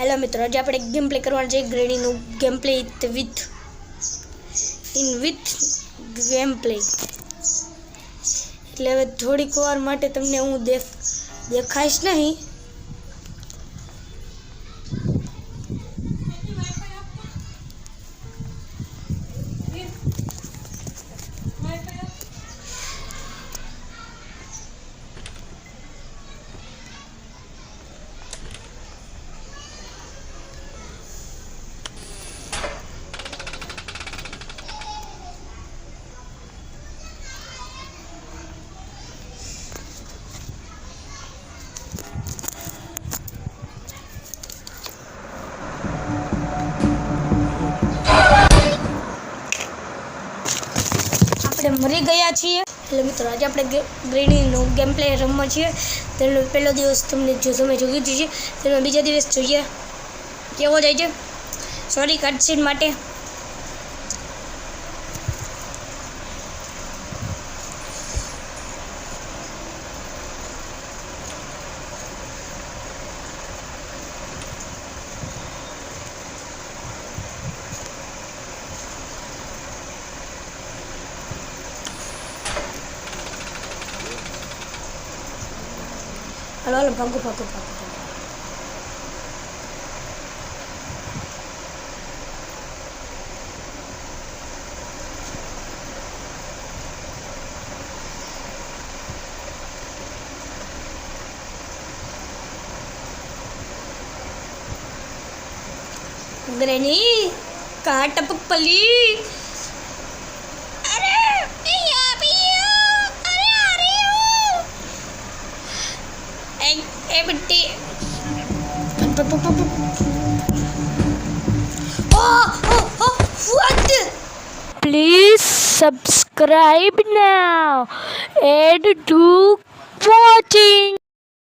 Hello મિત્રો, આજે આપણે ગેમ પ્લે કરવાનું છે ગ્રેડીનું game play with game play. એટલે હવે થોડીક વાર માટે તમને હું દેખાઈશ નહીં. મરી ગયા છીએ. એટલે મિત્રો, આજે આપણે ગ્રેડીનું ગેમ પ્લે રમવા છીએ. તેનો પહેલો દિવસ તમે જોયું છે, તેનો બીજા દિવસ જોઈએ કેવો જાય છે. સોરી કટસીન માટે. હાલો ભાગો. ग्रैनी कहाँ टपक पली? अरे यहाँ भी अरे आ रही हूँ. ए बिट्टी. What? Please subscribe now and do watching.